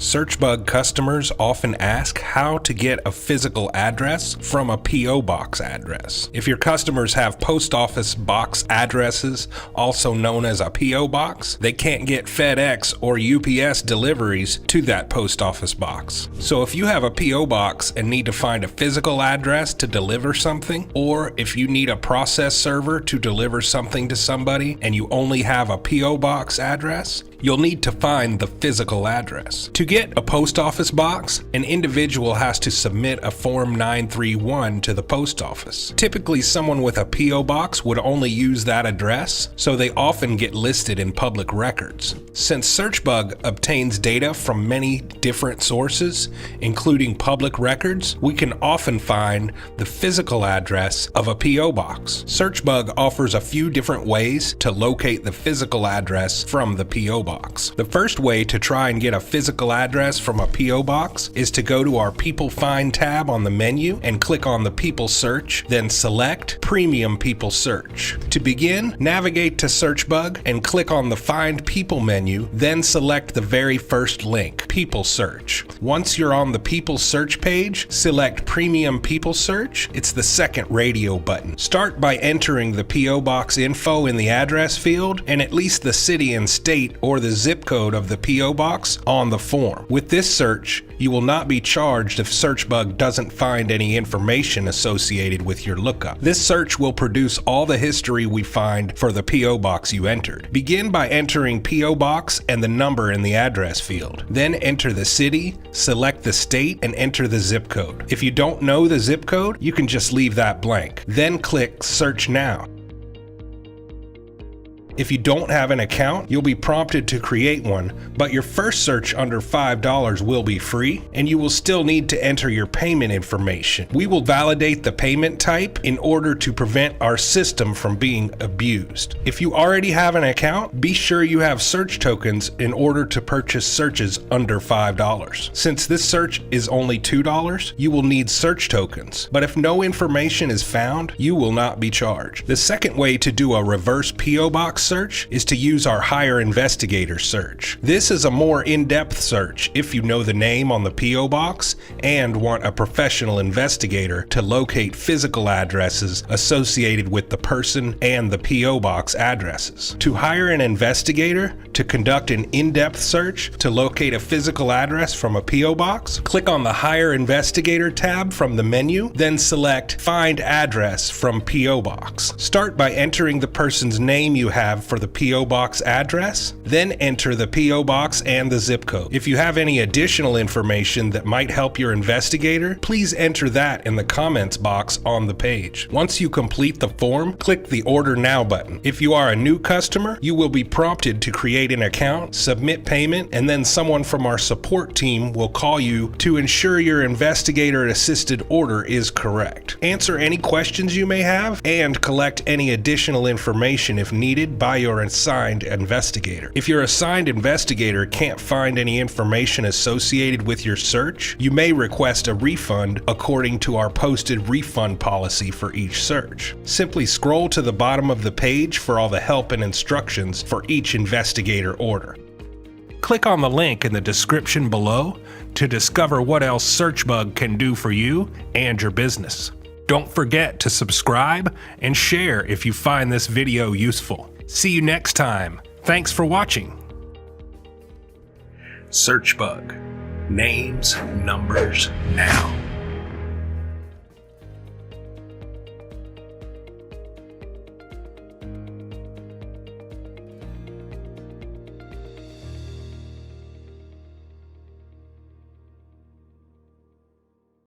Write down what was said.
Searchbug customers often ask how to get a physical address from a P.O. box address. If your customers have post office box addresses, also known as a P.O. box, they can't get FedEx or UPS deliveries to that post office box. So if you have a P.O. box and need to find a physical address to deliver something, or if you need a process server to deliver something to somebody and you only have a P.O. box address, you'll need to find the physical address. To get a post office box, an individual has to submit a Form 931 to the post office. Typically, someone with a P.O. box would only use that address, so they often get listed in public records. Since Searchbug obtains data from many different sources, including public records, we can often find the physical address of a P.O. box. Searchbug offers a few different ways to locate the physical address from the P.O. box. The first way to try and get a physical address from a P.O. box is to go to our People Find tab on the menu and click on the People Search, then select Premium People Search. To begin, navigate to Searchbug and click on the Find People menu, then select the very first link, People Search. Once you're on the People Search page, select Premium People Search. It's the second radio button. Start by entering the P.O. box info in the address field and at least the city and state or the zip code of the P.O. box on the form. With this search, you will not be charged if Searchbug doesn't find any information associated with your lookup. This search will produce all the history we find for the P.O. box you entered. Begin by entering P.O. box and the number in the address field. Then enter the city, select the state, and enter the zip code. If you don't know the zip code, you can just leave that blank. Then click Search Now. If you don't have an account, you'll be prompted to create one, but your first search under $5 will be free, and you will still need to enter your payment information. We will validate the payment type in order to prevent our system from being abused. If you already have an account, be sure you have search tokens in order to purchase searches under $5. Since this search is only $2, you will need search tokens, but if no information is found, you will not be charged. The second way to do a reverse P.O. box search is to use our Hire Investigator search. This is a more in-depth search if you know the name on the P.O. box and want a professional investigator to locate physical addresses associated with the person and the P.O. box addresses. To hire an investigator to conduct an in-depth search to locate a physical address from a P.O. box, click on the Hire Investigator tab from the menu, then select Find Address from P.O. box. Start by entering the person's name you have for the P.O. box address, then enter the P.O. box and the zip code. If you have any additional information that might help your investigator, please enter that in the comments box on the page. Once you complete the form, click the Order Now button. If you are a new customer, you will be prompted to create an account, submit payment, and then someone from our support team will call you to ensure your investigator-assisted order is correct. Answer any questions you may have and collect any additional information if needed by your assigned investigator. If your assigned investigator can't find any information associated with your search, you may request a refund according to our posted refund policy for each search. Simply scroll to the bottom of the page for all the help and instructions for each investigator order. Click on the link in the description below to discover what else Searchbug can do for you and your business. Don't forget to subscribe and share if you find this video useful. See you next time. Thanks for watching. Searchbug. Names, numbers, now.